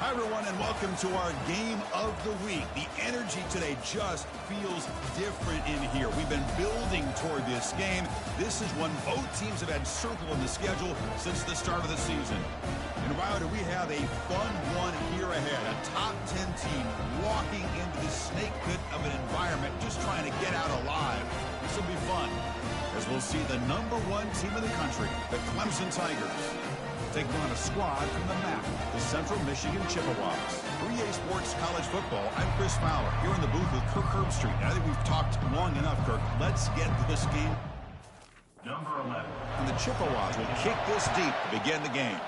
Hi, everyone, and welcome to our game of the week. The energy today just feels different in here. We've been building toward this game. This is one both teams have had circled in the schedule since the start of the season. And wow, do we have a fun one here ahead. A top 10 team walking into the snake pit of an environment, just trying to get out alive. This will be fun, as we'll see the #1 team in the country, the Clemson Tigers, taking on a squad from the MAC, the Central Michigan Chippewas. For EA Sports College Football, I'm Chris Fowler, here in the booth with Kirk Herbstreit. I think we've talked long enough, Kirk. Let's get to this game. Number 11. And the Chippewas will kick this deep to begin the game.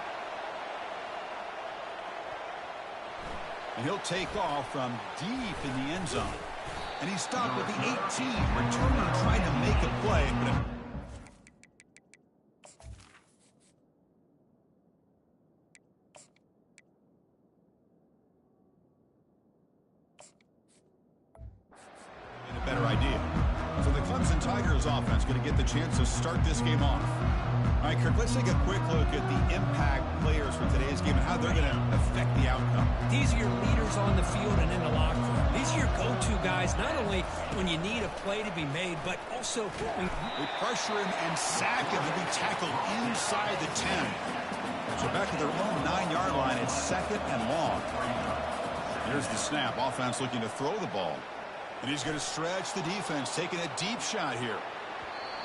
And he'll take off from deep in the end zone. And he's stopped with the 18. Returner trying to make a play, but better idea. So the Clemson Tigers offense going to get the chance to start this game off. All right, Kirk, let's take a quick look at the impact players for today's game and how they're going to affect the outcome. These are your leaders on the field and in the locker room. These are your go-to guys, not only when you need a play to be made, but also when we pressure him and sack him to be tackled inside the 10. So back at their own 9-yard line, it's second and long. Here's the snap. Offense looking to throw the ball. And he's going to stretch the defense, taking a deep shot here.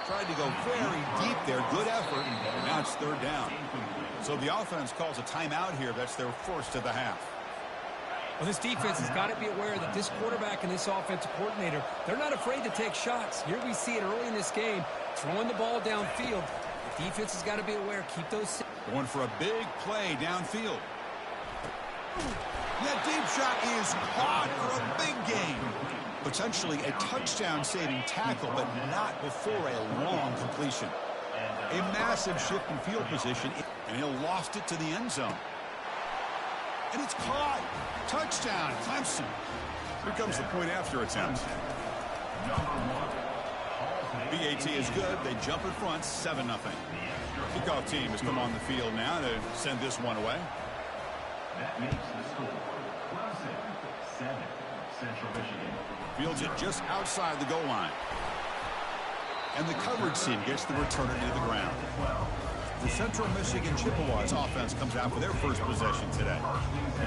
Tried to go very deep there. Good effort. And now it's third down. So the offense calls a timeout here. That's their first of the half. Well, this defense has got to be aware that this quarterback and this offensive coordinator, they're not afraid to take shots. Here we see it early in this game, throwing the ball downfield. The defense has got to be aware. Keep those. Going for a big play downfield. That deep shot is caught for a big gain. Potentially a touchdown-saving tackle, but not before a long completion. A massive shift in field position, and he'll lost it to the end zone. And it's caught. Touchdown, Clemson. Here comes the point after attempt. BAT is good. They jump in front, 7-0. Kickoff team has come on the field now to send this one away. That makes the score Clemson 7, Central Michigan. Fields it just outside the goal line. And the coverage team gets the returner into the ground. The Central Michigan Chippewas offense comes out for their first possession today.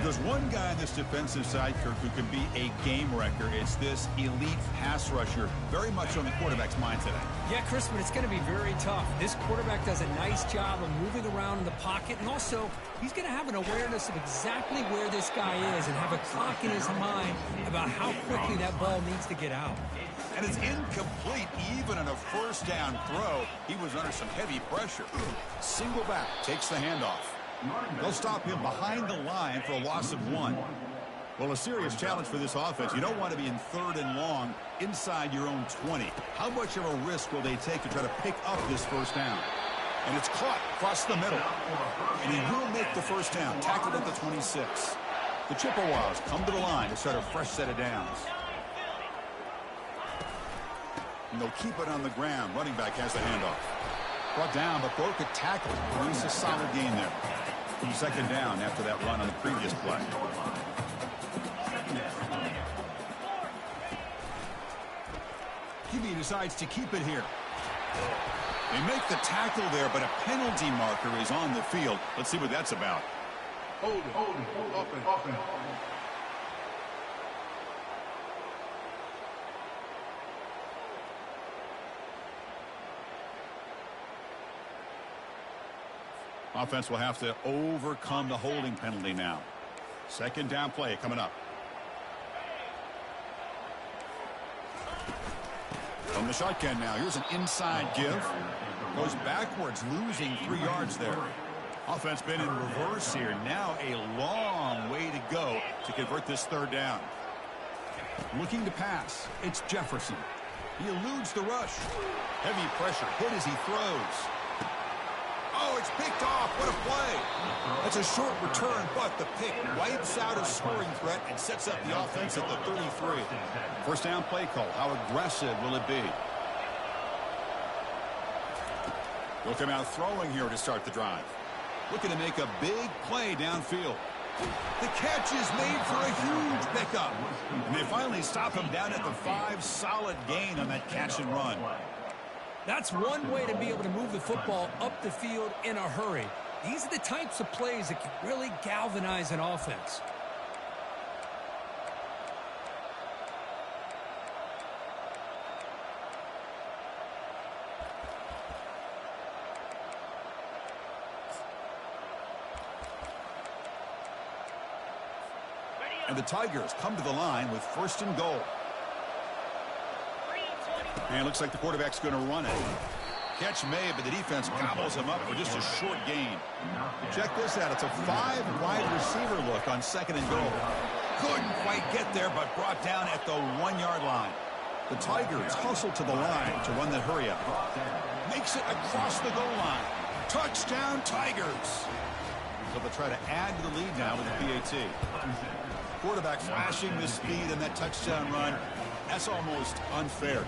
There's one guy on this defensive side, Kirk, who can be a game wrecker. It's this elite pass rusher, very much on the quarterback's mind today. Yeah, Chris, but it's going to be very tough. This quarterback does a nice job of moving around in the pocket, and also he's going to have an awareness of exactly where this guy is and have a clock in his mind about how quickly that ball needs to get out. And it's incomplete even on a first down throw. He was under some heavy pressure. Single back, takes the handoff. They'll stop him behind the line for a loss of 1. Well, a serious challenge for this offense. You don't want to be in third and long inside your own 20. How much of a risk will they take to try to pick up this first down? And it's caught across the middle. And he will make the first down, tackled at the 26. The Chippewas come to the line to start a fresh set of downs. And they'll keep it on the ground. Running back has the handoff. Brought down, but broke a tackle. Produce a solid gain there. Second down after that run on the previous play. QB decides to keep it here. They make the tackle there, but a penalty marker is on the field. Let's see what that's about. Hold it. Up and. Offense will have to overcome the holding penalty now. Second down play coming up. From the shotgun now. Here's an inside give. Goes backwards, losing 3 yards there. Offense been in reverse here. Now a long way to go to convert this third down. Looking to pass. It's Jefferson. He eludes the rush. Heavy pressure. Hit as he throws. Oh, it's picked off. What a play. That's a short return, but the pick wipes out a scoring threat and sets up the offense at the 33. First down play call. How aggressive will it be? They'll come out throwing here to start the drive. Looking to make a big play downfield. The catch is made for a huge pickup. And they finally stop him down at the 5. Solid gain on that catch and run. That's one way to be able to move the football up the field in a hurry. These are the types of plays that can really galvanize an offense. And the Tigers come to the line with 1st and goal. And it looks like the quarterback's going to run it. Catch made, but the defense gobbles him up for just a short gain. Check this out. It's a 5-wide receiver look on 2nd and goal. Couldn't quite get there, but brought down at the 1-yard line. The Tigers hustle to the line to run the hurry up. Makes it across the goal line. Touchdown, Tigers. So they'll try to add to the lead now with the PAT. Quarterback flashing the speed in that touchdown run. That's almost unfair.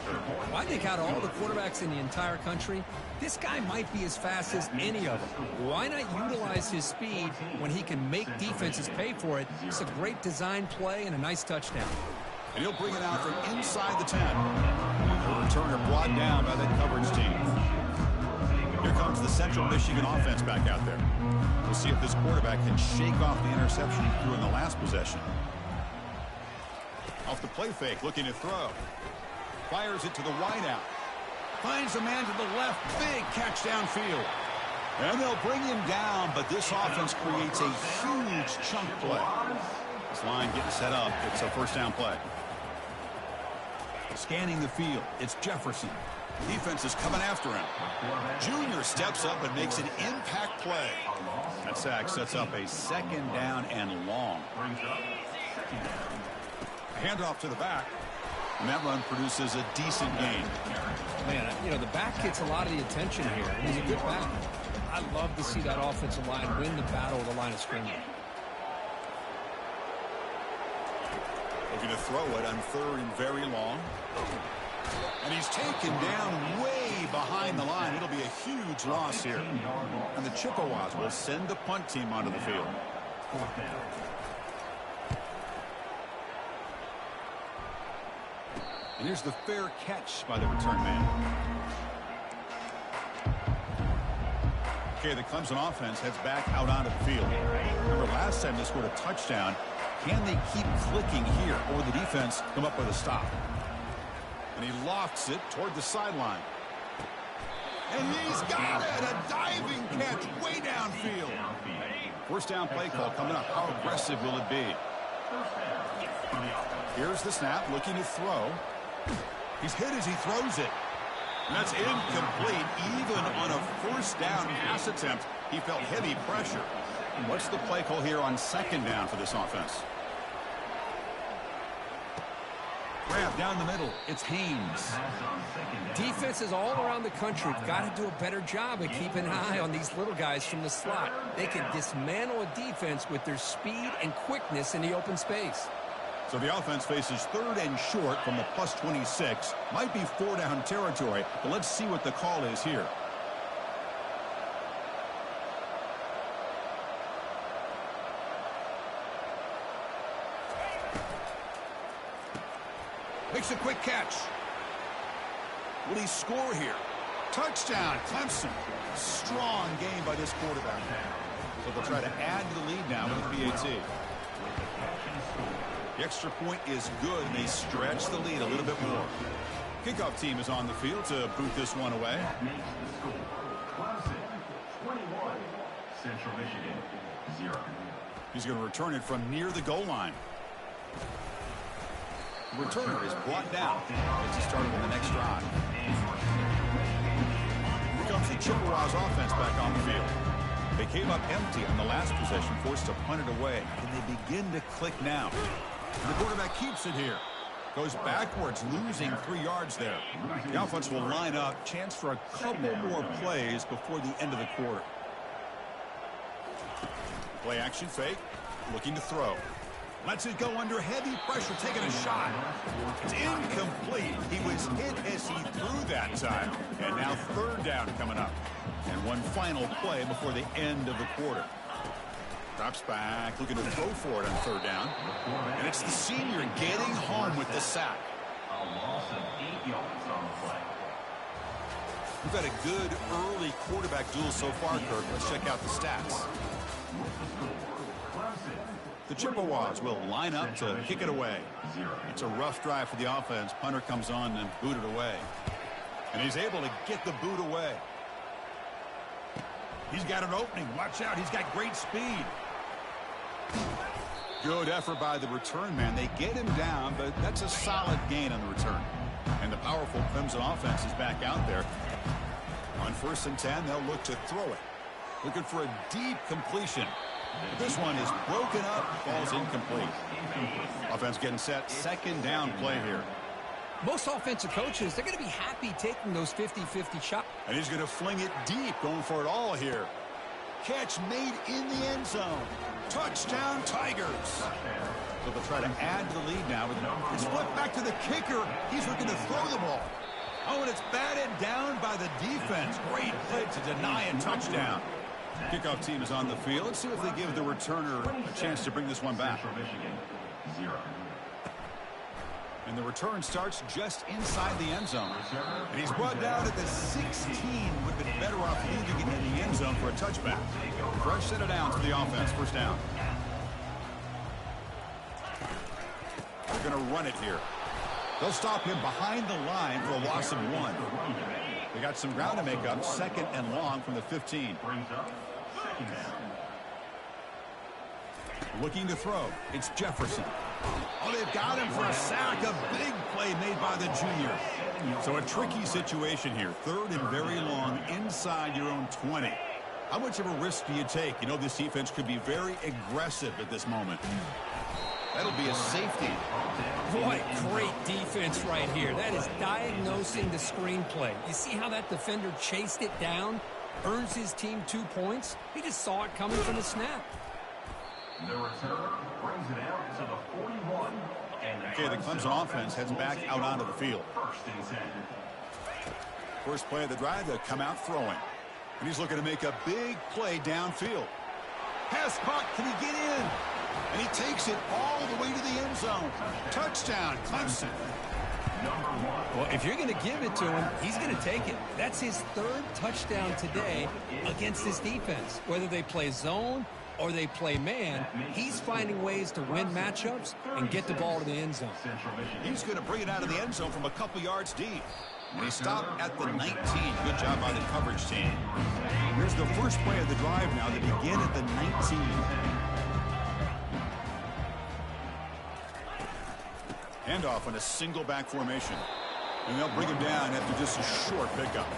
Well, I think out of all the quarterbacks in the entire country, this guy might be as fast as any of them. Why not utilize his speed when he can make defenses pay for it? It's a great design play and a nice touchdown. And he'll bring it out from inside the 10. The returner brought down by that coverage team. Here comes the Central Michigan offense back out there. We'll see if this quarterback can shake off the interception he threw in the last possession. Off the play fake, looking to throw. Fires it to the wideout. Finds a man to the left. Big catch downfield. And they'll bring him down, but this offense creates a huge chunk play. This line getting set up. It's a 1st down play. Scanning the field. It's Jefferson. Defense is coming after him. Junior steps up and makes an impact play. That sack sets up a 2nd down and long. Handoff to the back. And that run produces a decent gain. Man, you know, the back gets a lot of the attention here. And he's a good back. I love to see that offensive line win the battle of the line of scrimmage. Looking to throw it on 3rd and very long. And he's taken down way behind the line. It'll be a huge loss here. And the Chippewas will send the punt team onto the field. And here's the fair catch by the return man. Okay, the Clemson offense heads back out onto the field. Remember, last time they scored a touchdown. Can they keep clicking here, or the defense come up with a stop? And he lofts it toward the sideline. And he's got it! A diving catch way downfield. 1st down play call coming up. How aggressive will it be? Here's the snap, looking to throw. He's hit as he throws it. And that's incomplete. Even on a 1st down pass attempt, he felt heavy pressure. What's the play call here on 2nd down for this offense? Grab down the middle. It's Haynes. Defenses all around the country have got to do a better job of keeping an eye on these little guys from the slot. They can dismantle a defense with their speed and quickness in the open space. So the offense faces 3rd and short from the +26. Might be 4 down territory, but let's see what the call is here. Makes a quick catch. Will he score here? Touchdown, Clemson. Strong game by this quarterback. So they'll try to add to the lead now with the PAT. The extra point is good, and they stretch the lead a little bit more. Kickoff team is on the field to boot this one away. Clemson, 21. Central Michigan, 0. He's going to return it from near the goal line. The returner is brought down as he started on the next drive. Here comes the Chippewas offense back on the field. They came up empty on the last possession, forced to punt it away. And they begin to click now. The quarterback keeps it here. Goes backwards, losing 3 yards there. The offense will line up. Chance for a couple more plays before the end of the quarter. Play action fake. Looking to throw. Lets it go under heavy pressure, taking a shot. It's incomplete. He was hit as he threw that time. And now 3rd down coming up. And one final play before the end of the quarter. Drops back, looking to throw for it on third down. And it's the senior getting home with the sack. A loss of 8 yards on the play. We've had a good early quarterback duel so far, Kirk. Let's check out the stats. The Chippewas will line up to kick it away. It's a rough drive for the offense. Punter comes on and booted away. And he's able to get the boot away. He's got an opening. Watch out. He's got great speed. Good effort by the return man. They get him down, but that's a solid gain on the return. And the powerful Clemson offense is back out there. On 1st and 10, they'll look to throw it. Looking for a deep completion. This one is broken up, falls incomplete. Offense getting set, 2nd down play here. Most offensive coaches, they're going to be happy taking those 50-50 shots. And he's going to fling it deep, going for it all here. Catch made in the end zone. Touchdown, Tigers. So they'll try to add to the lead now. It's flipped back to the kicker. He's looking to throw the ball. Oh, and it's batted down by the defense. Great play to deny a touchdown. Kickoff team is on the field. Let's see if they give the returner a chance to bring this one back. And the return starts just inside the end zone. And he's brought down at the 16. Would have been better off leaving it in the end zone for a touchback. Fresh set of downs for the offense. 1st down. They're going to run it here. They'll stop him behind the line for a loss of 1. They got some ground to make up. 2nd and long from the 15. Looking to throw. It's Jefferson. Oh, they've got him for a sack. A big play made by the junior. So a tricky situation here. 3rd and very long inside your own 20. How much of a risk do you take? You know, this defense could be very aggressive at this moment. That'll be a safety. Boy, great defense right here. That is diagnosing the screenplay. You see how that defender chased it down? Earns his team 2 points. He just saw it coming from the snap. The return brings it out to the 41. Okay, the Clemson offense heads back out onto the field. 1st and 10. First play of the drive, they'll come out throwing. And he's looking to make a big play downfield. Pass caught. Can he get in? And he takes it all the way to the end zone. Touchdown, Clemson. Well, if you're going to give it to him, he's going to take it. That's his 3rd touchdown today against this defense. Whether they play zone or they play man, he's finding ways to win matchups and get the ball to the end zone. He's going to bring it out of the end zone from a couple yards deep. And he stopped at the 19. Good job by the coverage team. Here's the first play of the drive now. They begin at the 19. Handoff on a single back formation. And they'll bring him down after just a short pickup.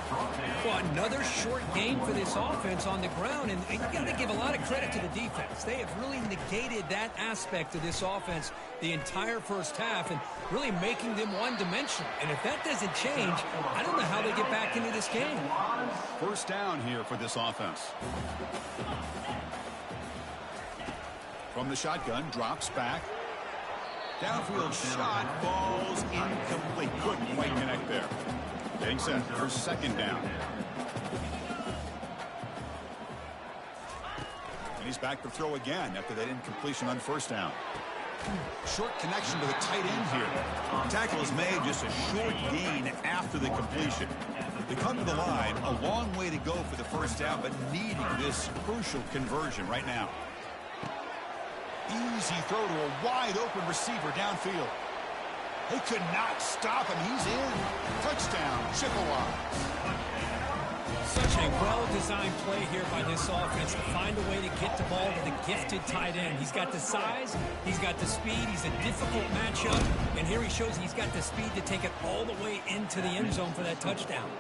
Well, another short game for this offense on the ground, and you got to give a lot of credit to the defense. They have really negated that aspect of this offense the entire 1st half and really making them one-dimensional. And if that doesn't change, I don't know how they get back into this game. 1st down here for this offense. From the shotgun, drops back. Downfield shot, falls incomplete. Couldn't quite connect there. Getting set for 2nd down. And he's back to throw again after that incompletion on 1st down. Short connection to the tight end here. The tackle is made, just a short gain after the completion. They come to the line, a long way to go for the 1st down, but needing this crucial conversion right now. Easy throw to a wide-open receiver downfield. They could not stop him. He's in. Touchdown, Chippewas. Such a well-designed play here by this offense to find a way to get the ball to the gifted tight end. He's got the size. He's got the speed. He's a difficult matchup. And here he shows he's got the speed to take it all the way into the end zone for that touchdown.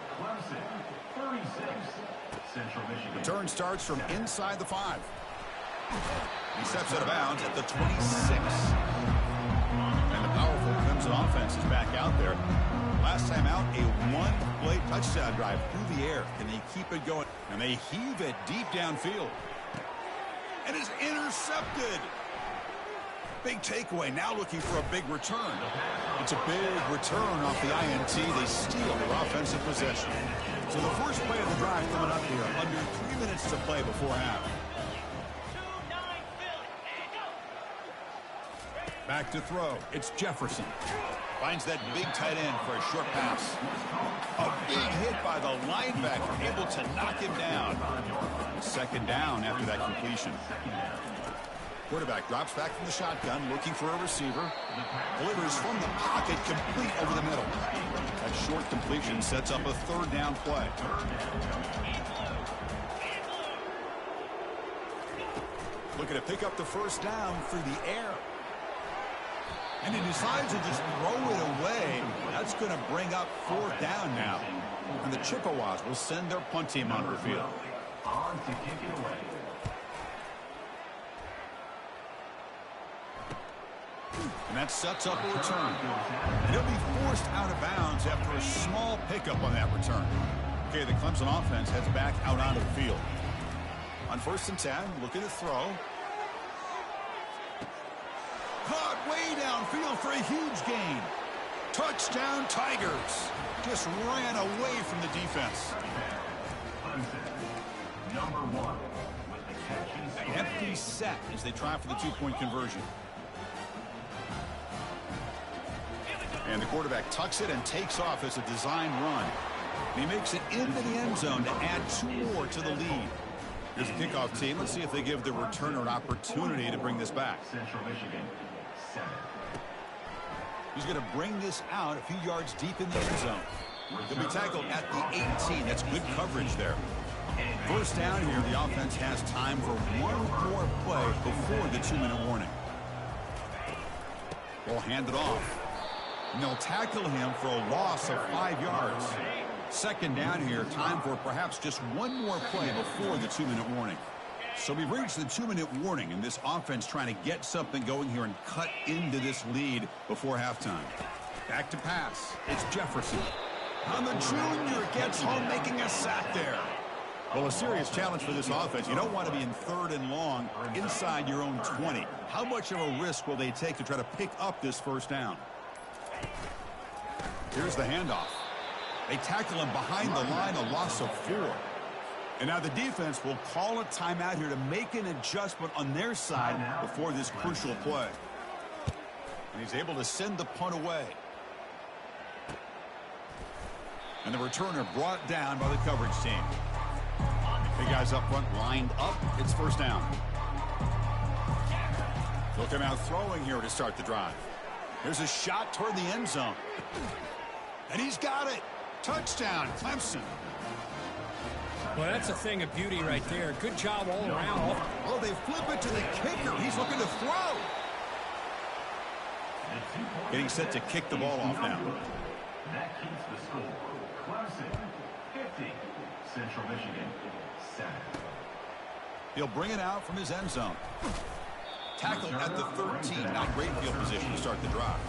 Return starts from inside the 5. He steps out of bounds at the 26. And the powerful Clemson offense is back out there. Last time out, a 1-play touchdown drive through the air. Can they keep it going? And they heave it deep downfield. And it's intercepted. Big takeaway. Now looking for a big return. It's a big return off the INT. They steal their offensive possession. So the first play of the drive coming up here. Under 3 minutes to play before half. Back to throw. It's Jefferson. Finds that big tight end for a short pass. A big hit by the linebacker, able to knock him down. Second down after that completion. Quarterback drops back from the shotgun, looking for a receiver. Delivers from the pocket, complete over the middle. That short completion sets up a third down play. Looking to pick up the first down through the air. And he decides to just throw it away. That's going to bring up fourth down now. And the Chippewas will send their punt team onto the field. On to kick it away. And that sets up a return. And he'll be forced out of bounds after a small pickup on that return. Okay, the Clemson offense heads back out onto the field. On 1st and 10, looking to throw. Caught way downfield for a huge gain. Touchdown, Tigers. Just ran away from the defense. Number 1 with the catch. Empty set as they try for the two-point conversion. And the quarterback tucks it and takes off as a design run. And he makes it into the end zone to add 2 more to the lead. Here's the kickoff team. Let's see if they give the returner an opportunity to bring this back. Central Michigan, 7. He's going to bring this out a few yards deep in the end zone. He'll be tackled at the 18. That's good coverage there. First down here, the offense has time for one more play before the 2-minute warning. They'll hand it off. And they'll tackle him for a loss of 5 yards. Second down here, time for perhaps just one more play before the 2-minute warning. So we've reached the 2-minute warning, and this offense trying to get something going here and cut into this lead before halftime. Back to pass. It's Jefferson. And the junior gets home, making a sack there. Well, a serious challenge for this offense. You don't want to be in 3rd and long inside your own 20. How much of a risk will they take to try to pick up this first down? Here's the handoff. They tackle him behind the line, a loss of 4. And now the defense will call a timeout here to make an adjustment on their side before this crucial play. And he's able to send the punt away. And the returner brought down by the coverage team. Big guys up front lined up. It's first down. They'll come out throwing here to start the drive. There's a shot toward the end zone. And he's got it. Touchdown, Clemson. Well, that's a thing of beauty right there. Good job all around. Oh, they flip it to the kicker. He's looking to throw. Getting set to kick the ball off now. That keeps the score. Clemson, 50. Central Michigan, 7. He'll bring it out from his end zone. Tackle at the 13. Not great field position to start the drive.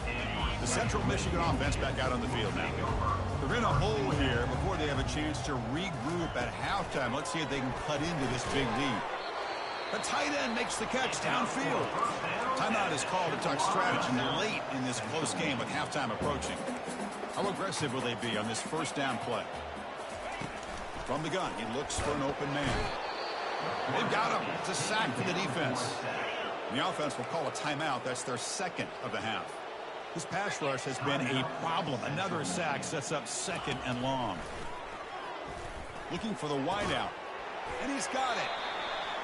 The Central Michigan offense back out on the field now. They're in a hole here before they have a chance to regroup at halftime. Let's see if they can cut into this big lead. The tight end makes the catch downfield. Timeout is called to talk strategy late in this close game with halftime approaching. How aggressive will they be on this first down play? From the gun, he looks for an open man. They've got him. It's a sack for the defense. The offense will call a timeout. That's their second of the half. This pass rush has been a problem. Another sack sets up 2nd and long. Looking for the wideout. And he's got it.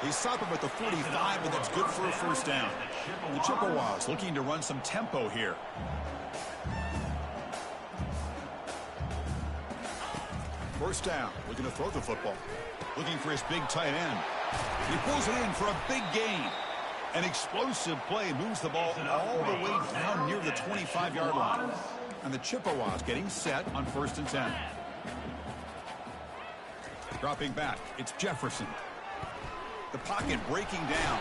They stop him at the 45, but that's good for a first down. The Chippewas looking to run some tempo here. First down. Looking to throw the football. Looking for his big tight end. He pulls it in for a big gain. An explosive play moves the ball all the way down near the 25-yard line. And the Chippewas getting set on 1st and 10. Dropping back, it's Jefferson. The pocket breaking down.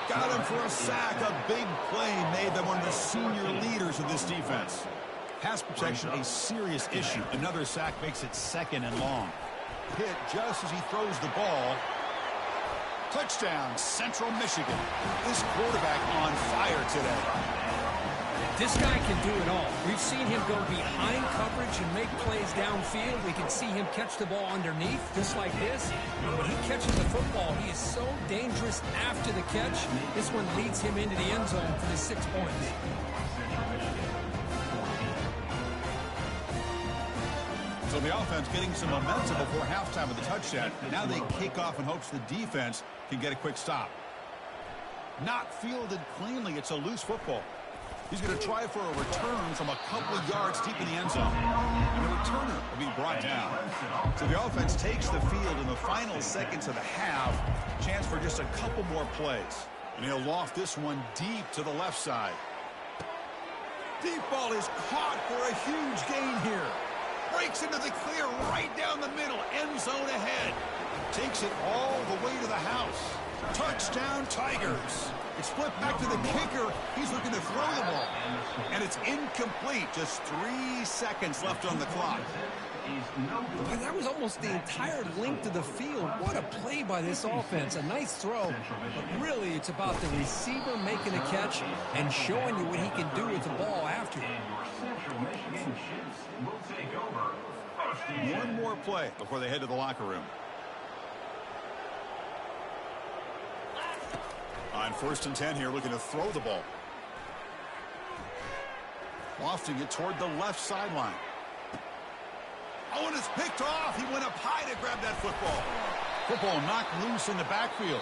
Got him for a sack. A big play made by one of the senior leaders of this defense. Pass protection, a serious issue. Another sack makes it 2nd and long. Hit just as he throws the ball. Touchdown, Central Michigan. This quarterback on fire today. This guy can do it all. We've seen him go behind coverage and make plays downfield. We can see him catch the ball underneath, just like this. And when he catches the football, he is so dangerous after the catch. This one leads him into the end zone for the 6 points. So the offense getting some momentum before halftime with the touchdown. Now they kick off in hopes the defense can get a quick stop. Not fielded cleanly. It's a loose football. He's going to try for a return from a couple of yards deep in the end zone. And the returner will be brought down. So the offense takes the field in the final seconds of the half. Chance for just a couple more plays. And he'll loft this one deep to the left side. Deep ball is caught for a huge gain here. Breaks into the clear right down the middle. End zone ahead. Takes it all the way to the house. Touchdown, Tigers. It's flipped back to the kicker. He's looking to throw the ball. And it's incomplete. Just 3 seconds left on the clock. And that was almost the entire length of the field. What a play by this offense. A nice throw. But really, it's about the receiver making a catch and showing you what he can do with the ball after. One more play before they head to the locker room. On 1st and 10 here, looking to throw the ball. Lofting it toward the left sideline. Oh, and it's picked off. He went up high to grab that football. Football knocked loose in the backfield.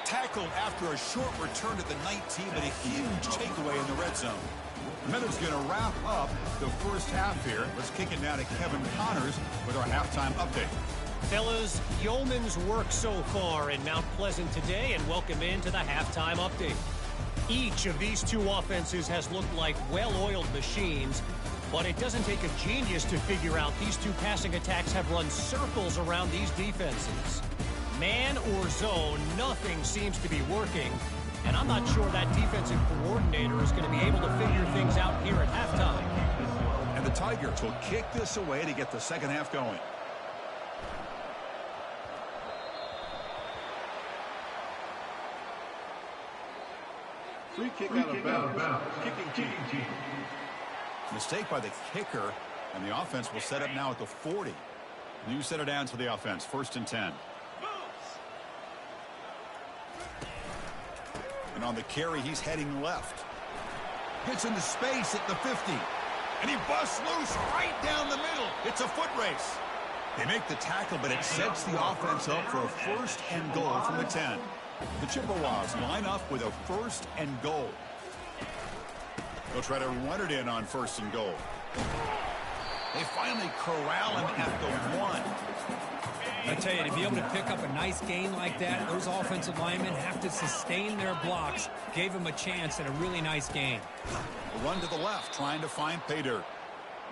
Tackled after a short return at the 19, but a huge takeaway in the red zone. Minutes going to wrap up the first half here. Let's kick it now to Kevin Connors with our halftime update. Fellas, yeoman's work so far in Mount Pleasant today, and welcome into the halftime update. Each of these two offenses has looked like well-oiled machines, but it doesn't take a genius to figure out these two passing attacks have run circles around these defenses. Man or zone, nothing seems to be working, and I'm not sure that defensive coordinator is going to be able to figure things out here at halftime. And the Tigers will kick this away to get the second half going. Free kick out of bounds. Kicking team. Mistake by the kicker, and the offense will set up now at the 40. New center down to the offense. 1st and 10. And on the carry, he's heading left. Gets into space at the 50. And he busts loose right down the middle. It's a foot race. They make the tackle, but it sets the offense up for a 1st and goal from the 10. The Chippewas line up with a 1st and goal. They'll try to run it in on 1st and goal. They finally corral him at the 1. I tell you, to be able to pick up a nice gain like that, those offensive linemen have to sustain their blocks. Gave him a chance at a really nice gain. A run to the left, trying to find pay dirt.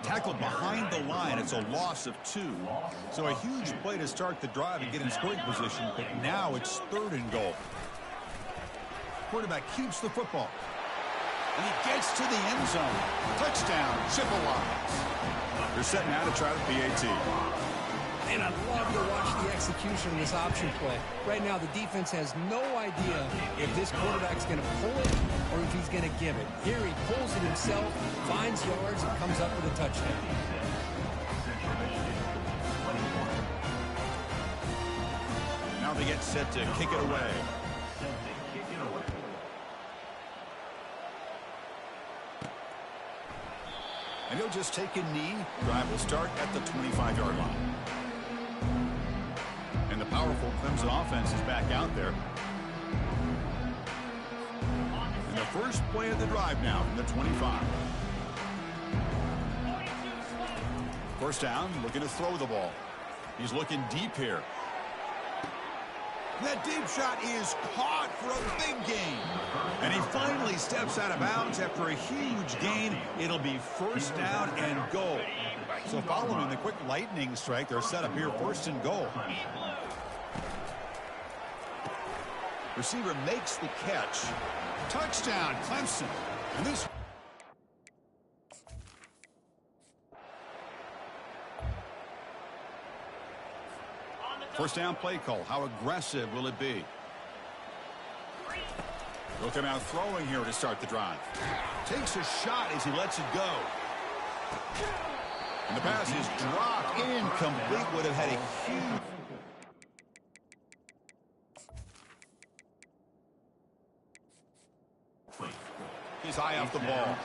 Tackled behind the line. It's a loss of 2. So a huge play to start the drive and get in scoring position, but now it's 3rd and goal. Quarterback keeps the football. And he gets to the end zone. Touchdown, Chippewas. They're set now to try the PAT. And I love to watch the execution of this option play. Right now, the defense has no idea if this quarterback's going to pull it or if he's going to give it. Here he pulls it himself, finds yards, and comes up with a touchdown. Now they get set to kick it away. And he'll just take a knee. Drive will start at the 25-yard line. And the powerful Clemson offense is back out there. And the first play of the drive now from the 25. 1st down, looking to throw the ball. He's looking deep here. That deep shot is caught for a big gain. And he finally steps out of bounds after a huge gain. It'll be 1st down and goal. So following the quick lightning strike, they're set up here 1st and goal. Receiver makes the catch. Touchdown, Clemson. And this... First down play call. How aggressive will it be? Looking out throwing here to start the drive. Takes a shot as he lets it go. And the pass is dropped incomplete. Would have had a huge... He's high off the ball.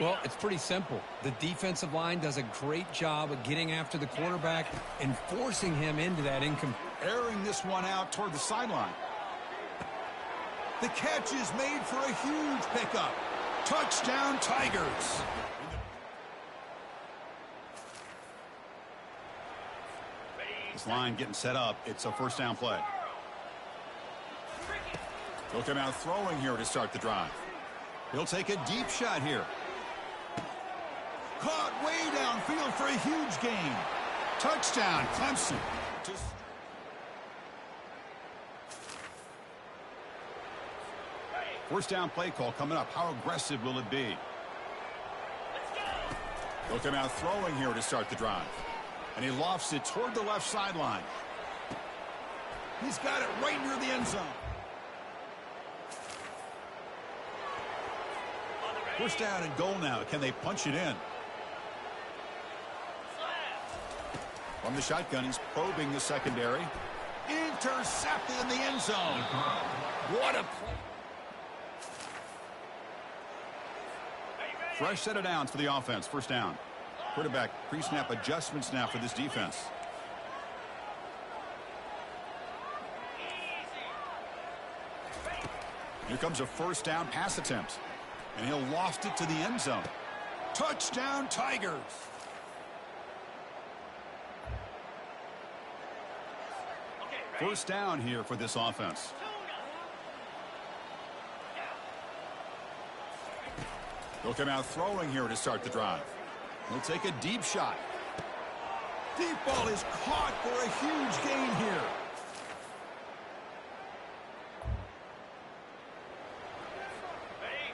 Well, it's pretty simple. The defensive line does a great job of getting after the quarterback and forcing him into that airing this one out toward the sideline. The catch is made for a huge pickup. Touchdown, Tigers. This line getting set up. It's a first down play. Looking out throwing here to start the drive. He'll take a deep shot here. Caught way downfield for a huge gain. Touchdown, Clemson. First down play call coming up. How aggressive will it be? Looking out throwing here to start the drive. And he lofts it toward the left sideline. He's got it right near the end zone. First down and goal now. Can they punch it in? From the shotgun, he's probing the secondary. Intercepted in the end zone. What a play. Fresh set of downs for the offense. First down. Quarterback pre-snap adjustments now for this defense. Here comes a first down pass attempt. And he'll loft it to the end zone. Touchdown, Tigers. First down here for this offense. Looking out throwing here to start the drive. He'll take a deep shot. Deep ball is caught for a huge gain here.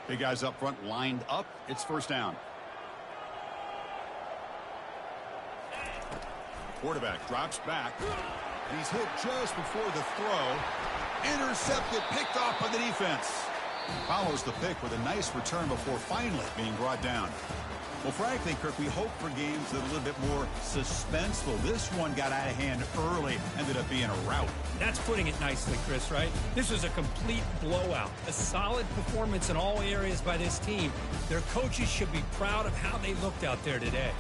Big guys up front lined up. It's first down. Quarterback drops back. And he's hit just before the throw. Intercepted, picked off by the defense. Follows the pick with a nice return before finally being brought down. Well, frankly, Kirk, we hope for games that are a little bit more suspenseful. This one got out of hand early, ended up being a rout. That's putting it nicely, Chris, right? This was a complete blowout. A solid performance in all areas by this team. Their coaches should be proud of how they looked out there today.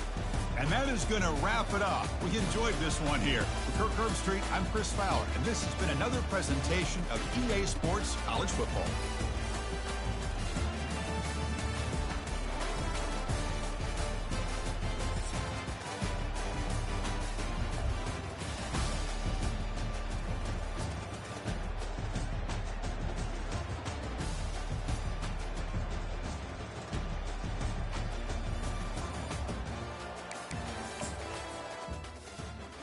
And that is going to wrap it up. We enjoyed this one here. For Kirk Herbstreit, I'm Chris Fowler, and this has been another presentation of EA Sports College Football.